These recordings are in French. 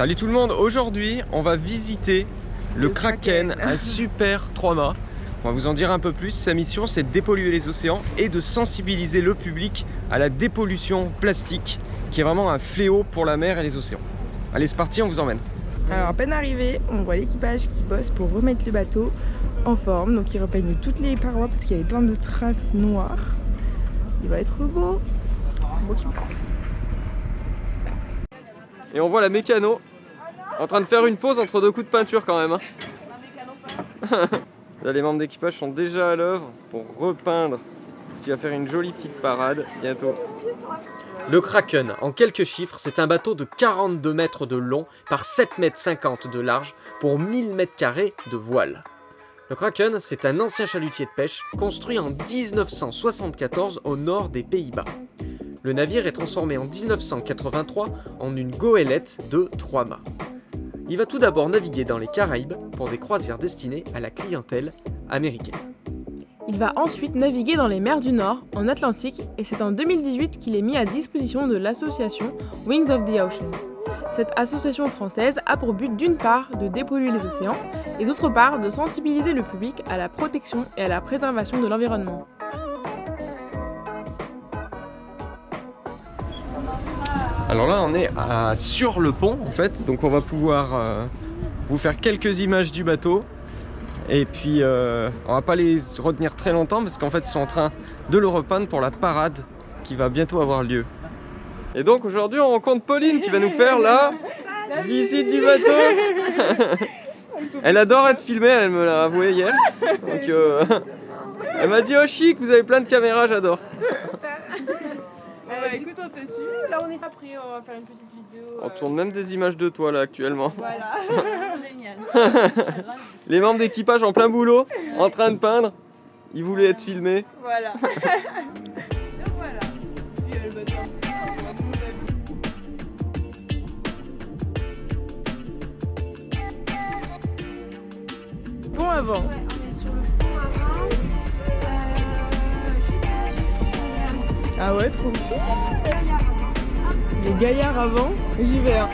Salut tout le monde, aujourd'hui on va visiter le Kraken, un super 3-mâts. On va vous en dire un peu plus. Sa mission c'est de dépolluer les océans et de sensibiliser le public à la dépollution plastique qui est vraiment un fléau pour la mer et les océans. Allez c'est parti, on vous emmène. Alors à peine arrivé, on voit l'équipage qui bosse pour remettre le bateau en forme. Donc ils repeignent toutes les parois parce qu'il y avait plein de traces noires. Il va être beau. C'est beau qu'il me plaît. Et on voit la mécano en train de faire une pause entre deux coups de peinture quand même. Là, les membres d'équipage sont déjà à l'œuvre pour repeindre ce qui va faire une jolie petite parade bientôt. Le Kraken, en quelques chiffres, c'est un bateau de 42 mètres de long par 7,50 mètres de large pour 1000 mètres carrés de voile. Le Kraken, c'est un ancien chalutier de pêche construit en 1974 au nord des Pays-Bas. Le navire est transformé en 1983 en une goélette de 3 mâts. Il va tout d'abord naviguer dans les Caraïbes pour des croisières destinées à la clientèle américaine. Il va ensuite naviguer dans les mers du Nord, en Atlantique, et c'est en 2018 qu'il est mis à disposition de l'association Wings of the Ocean. Cette association française a pour but d'une part de dépolluer les océans et d'autre part de sensibiliser le public à la protection et à la préservation de l'environnement. Alors là on est sur le pont en fait, donc on va pouvoir vous faire quelques images du bateau. Et puis on va pas les retenir très longtemps parce qu'en fait ils sont en train de le repeindre pour la parade qui va bientôt avoir lieu. Et donc aujourd'hui on rencontre Pauline qui va nous faire la visite du bateau. Elle adore être filmée, elle me l'a avoué hier. Donc elle m'a dit oh chic, vous avez plein de caméras, j'adore. Écoute, on te suit. Là, on est après, on va faire une petite vidéo. On tourne même des images de toi là actuellement. Voilà, génial. Les membres d'équipage en plein boulot, en train de peindre. Ils voulaient être filmés. Voilà. Donc voilà. Puis le bateau. Pont avant. Ouais, on est sur le pont avant. Ah ouais, trop cool. Les gaillards avant, j'y vais. Hein.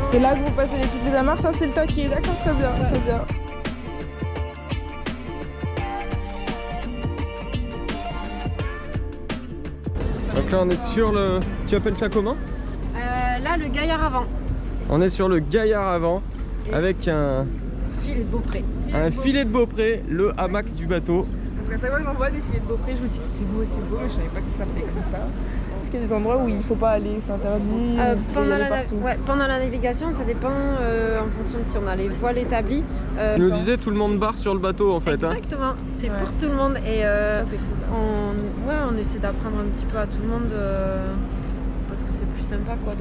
C'est là que vous passez toutes les amarres, ça c'est le taquet, d'accord, très bien, très bien. Donc là on est sur le... Tu appelles ça comment? Là, le gaillard avant. On est sur le gaillard avant avec un Filet de Beaupré. filet de Beaupré, le hamac du bateau. Parce qu'à chaque fois que j'en vois des filets de Beaupré, je me dis que c'est beau, mais je savais pas que ça s'appelait comme ça. Parce qu'il y a des endroits où il faut pas aller, c'est interdit. Pendant la navigation, ça dépend en fonction de si on a les voiles établies. Tu nous disais tout le monde barre sur le bateau en fait. Exactement, c'est pour tout le monde. Et Ça, c'est cool, on essaie d'apprendre un petit peu à tout le monde. Parce que c'est plus sympa quoi.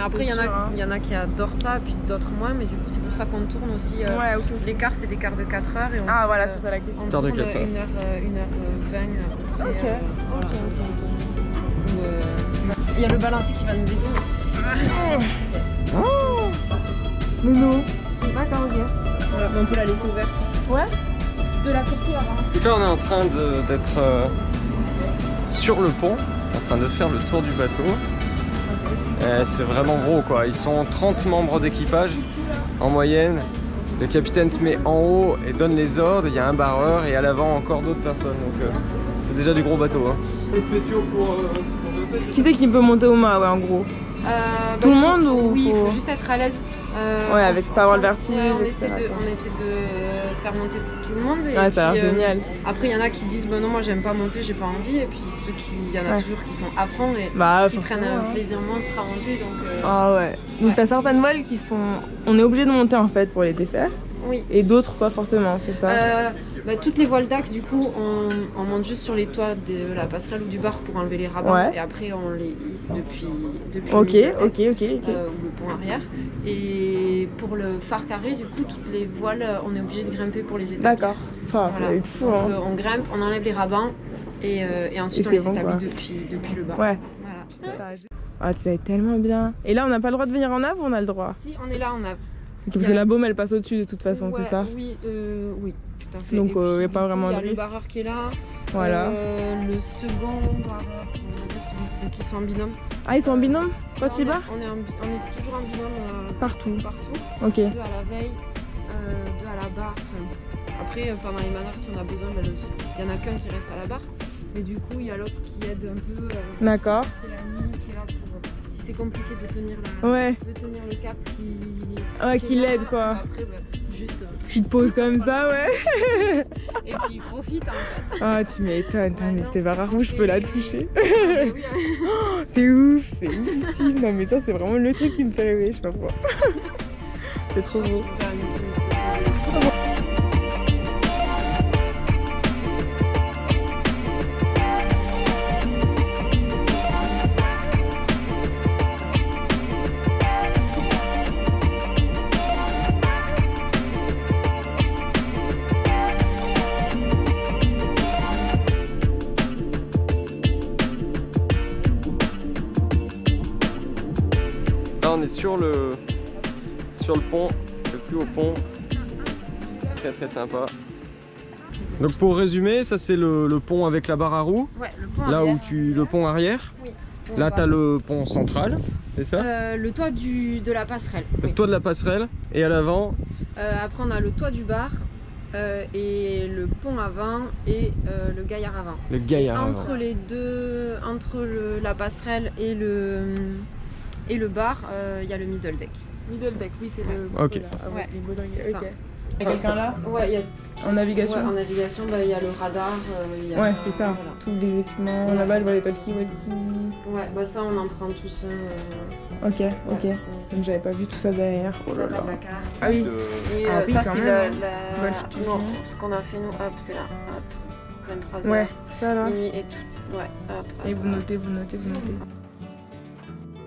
Après il y en a qui adorent ça, puis d'autres moins, mais du coup c'est pour ça qu'on tourne aussi. Les quarts c'est des quarts de 4 heures et on voilà, c'est ça la question. on Quart de tourne 4 heures. 1h20. Ok. Il y a le balancier qui va nous aider. Oh Nounou. C'est pas quand on on peut la laisser ouverte. Ouais. De la course avant. Donc là on est en train d'être sur le pont, en train de faire le tour du bateau. C'est vraiment gros quoi, ils sont 30 membres d'équipage en moyenne. Le capitaine se met en haut et donne les ordres, il y a un barreur et à l'avant encore d'autres personnes. Donc c'est déjà du gros bateau. Hein. Les spéciaux pour Qui c'est qui peut monter au mât, ouais, en gros? Tout le monde ou Oui, il faut juste être à l'aise. Ouais, avec pas avoir le vertige. Ouais, on etc., essaie de faire monter tout le monde. Et ouais, ça a l'air génial. Après, il y en a qui disent non, moi j'aime pas monter, j'ai pas envie. Et puis il y en a toujours qui sont à fond et qui prennent un plaisir monstre à monter. Donc, ah ouais. Donc t'as certaines voiles qui sont. On est obligé de monter en fait pour les défaire. Oui. Et d'autres pas forcément, c'est ça? Toutes les voiles d'axe, du coup, on monte juste sur les toits de la passerelle ou du bar pour enlever les rabans. Ouais. Et après, on les hisse depuis Ok. ou le pont arrière. Et pour le phare carré, du coup, toutes les voiles, on est obligé de grimper pour les établir. D'accord. Enfin, Voilà. ça va être fou. Donc, Hein. on grimpe, on enlève les rabans et ensuite Et on c'est les bon, établit quoi. depuis le bar. Ouais. Voilà. Ah, tu savais tellement bien. Et là, on n'a pas le droit de venir en nav ou on a le droit? Si on est là, on a. Parce que la baume, elle passe au-dessus de toute façon, Ouais, c'est ça? Oui, oui. tout à fait. Donc il n'y a pas vraiment de risque. Il y a le barreur qui est là. Voilà. Le second barreur, celui qui sont en binôme. Ah, ils sont en binôme quand ils barrent? On est toujours en binôme partout. Ok. 2 à la veille, 2 à la barre. Après, pendant les manœuvres, si on a besoin, il y en a qu'un qui reste à la barre. Mais du coup, il y a l'autre qui aide un peu. D'accord. C'est l'ami qui est là pour. Si c'est compliqué de tenir, de tenir le cap, qui l'aide quoi. Après, juste. Puis te pose comme ça, ouais. Et puis il profite en fait. Ah, tu m'étonnes, mais c'était pas rare où je peux la toucher. Oui, c'est ouf ici. Non, mais ça, c'est vraiment le truc qui me fait rêver, je sais pas pourquoi. C'est trop beau. Là on est sur le pont, le plus haut pont. Très sympa. Donc pour résumer, ça c'est le pont avec la barre à roues. Ouais, le pont là arrière. Le pont arrière. Oui. Là t'as le pont central, c'est ça? Le toit de la passerelle. Le toit de la passerelle. Et à l'avant? Après on a le toit du bar. Et le pont avant et le gaillard avant. Le gaillard avant. Entre les deux, la passerelle et le bar, il y a le middle deck. Middle deck, oui, c'est le. Ok. Ouais, les baudriers. ok. Il y a quelqu'un là? Ouais, il y a. En navigation? Ouais, en navigation, il y a le radar. Ouais, c'est ça. Voilà. Tous les équipements. Ouais. Là-bas, je vois les talkie-walkie. Ouais, bah ça, on en prend tous. Ok. Ouais. Donc j'avais pas vu tout ça derrière. Oh là là. Ah oui. Et Ah oui, ça, quand c'est même. non, ce qu'on a fait nous, hop, c'est là. Hop, 23h. Ouais, ça là. Minuit et tout. Ouais, hop. Et vous notez.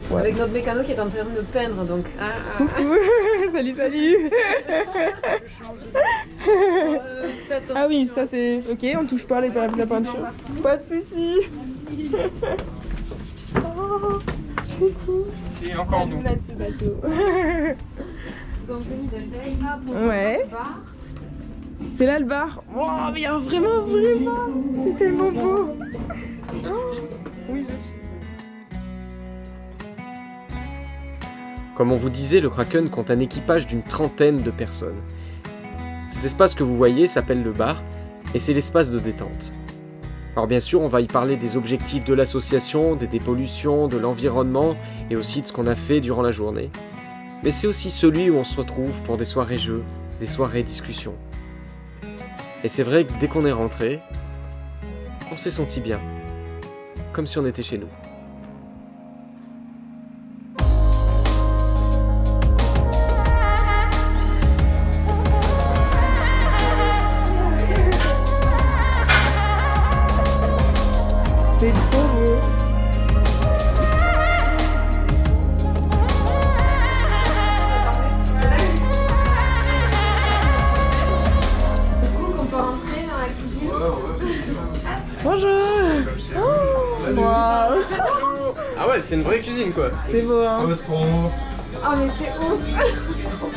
Ouais. Avec notre mécano qui est en train de peindre, donc. Coucou. Salut. Ah oui, ça c'est ok, on touche pas la peinture. Pas de soucis. Oh, c'est cool. C'est encore doux. Ce bateau. Donc le middle deck, là, pour le bar. C'est là le bar. Oh, mais vraiment, c'est tellement beau. Oui, Comme on vous disait, le Kraken compte un équipage d'une trentaine de personnes. Cet espace que vous voyez s'appelle le bar, et c'est l'espace de détente. Alors bien sûr, on va y parler des objectifs de l'association, des dépollutions, de l'environnement, et aussi de ce qu'on a fait durant la journée. Mais c'est aussi celui où on se retrouve pour des soirées jeux, des soirées discussions. Et c'est vrai que dès qu'on est rentré, on s'est senti bien, comme si on était chez nous. c'est trop beau. Bonjour. Oh, wow. Ah ouais, c'est une vraie cuisine quoi. C'est beau hein. Ah ouais, c'est pour moi. Oh mais c'est ouf.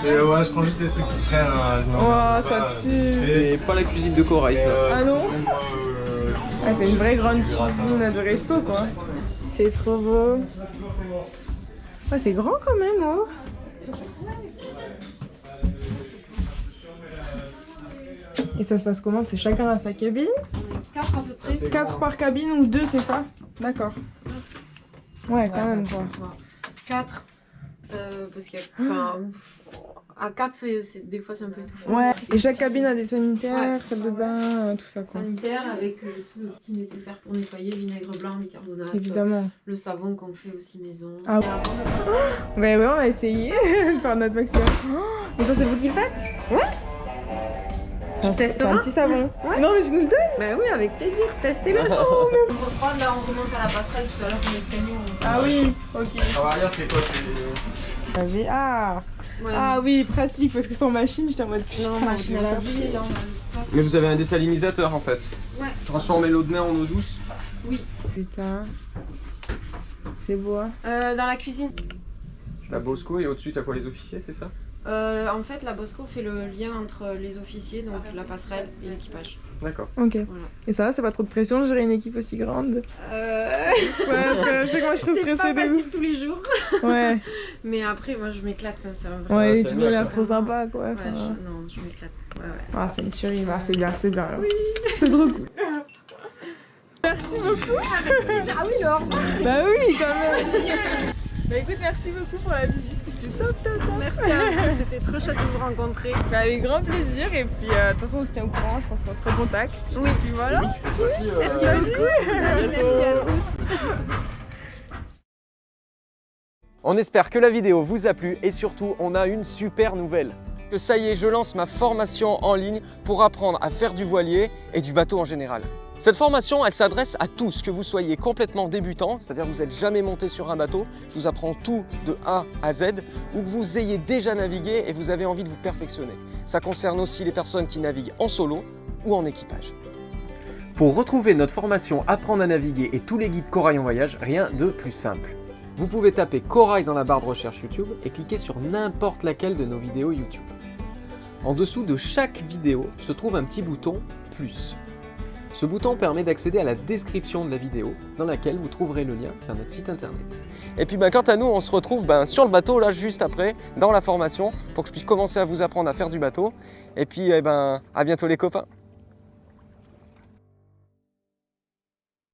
Ouais, je prends juste les trucs qui traînent. Wow, ça tue. C'est pas la cuisine de corail ça. Ah non. Ah, c'est une vraie grande cuisine de resto quoi. C'est trop beau. Ah, c'est grand quand même oh. Et ça se passe comment? C'est chacun à sa cabine? 4 à peu près. 4 par cabine ou 2 c'est ça? D'accord. Ouais, quand même quoi. 4 parce qu'il y a... Enfin, à 4 des fois c'est un peu étouffant. Ouais, et chaque cabine a des sanitaires, salle de bain, tout ça quoi. Sanitaire avec tout le petit nécessaire pour nettoyer, vinaigre blanc, bicarbonate. Évidemment. Le savon qu'on fait aussi maison. Ah ouais. Ouais, on va essayer de faire notre maximum. Mais ça c'est vous qui le faites? Ouais. C'est un petit savon. Ouais. Non mais tu nous le donnes? Bah oui, avec plaisir, testez-le. Oh, on reprend là, on remonte à la passerelle tout à l'heure pour l'escalier. Ah oui, ok. Ah regarde c'est quoi Ah Ouais, ah oui, pratique parce que sans machine, j'étais en mode putain. non, machine à laver, là on a le stock. Mais vous avez un désalinisateur en fait. Ouais. Transformer l'eau de mer en eau douce. Oui. Putain. C'est beau hein. Dans la cuisine. La Bosco et au-dessus t'as quoi, les officiers, c'est ça? En fait, la Bosco fait le lien entre les officiers, donc la passerelle et l'équipage. D'accord. Ok. Voilà. Et ça va, c'est pas trop de pression de gérer une équipe aussi grande? Ouais, parce que je sais que moi je serais stressée. C'est pas facile tous les jours. Ouais. Mais après, moi je m'éclate. Enfin, c'est un vrai... Ouais, et c'est puis ils ont l'air bien, trop sympa quoi. Ouais, Enfin, non, je m'éclate. Ouais. Ah, c'est une tuerie, bah, c'est bien, c'est bien. Oui. C'est trop cool. Merci beaucoup. Ah oui, Laure. Bah oui, quand même. Bah écoute, merci beaucoup pour la visite. C'était top. Merci à vous, c'était trop chouette de vous rencontrer. Bah, avec grand plaisir. Et puis, de toute façon, on se tient au courant. Je pense qu'on se recontacte. Oui. Et puis voilà. Merci beaucoup. Merci à tous. On espère que la vidéo vous a plu et surtout, on a une super nouvelle. Que ça y est, je lance ma formation en ligne pour apprendre à faire du voilier et du bateau en général. Cette formation, elle s'adresse à tous, que vous soyez complètement débutant, c'est-à-dire que vous n'êtes jamais monté sur un bateau, je vous apprends tout de A à Z, ou que vous ayez déjà navigué et vous avez envie de vous perfectionner. Ça concerne aussi les personnes qui naviguent en solo ou en équipage. Pour retrouver notre formation Apprendre à naviguer et tous les guides Corail en voyage, rien de plus simple. Vous pouvez taper Corail dans la barre de recherche YouTube et cliquer sur n'importe laquelle de nos vidéos YouTube. En dessous de chaque vidéo se trouve un petit bouton « Plus ». Ce bouton permet d'accéder à la description de la vidéo dans laquelle vous trouverez le lien vers notre site internet. Et puis quant à nous, on se retrouve sur le bateau là juste après, dans la formation, pour que je puisse commencer à vous apprendre à faire du bateau. Et puis à bientôt les copains.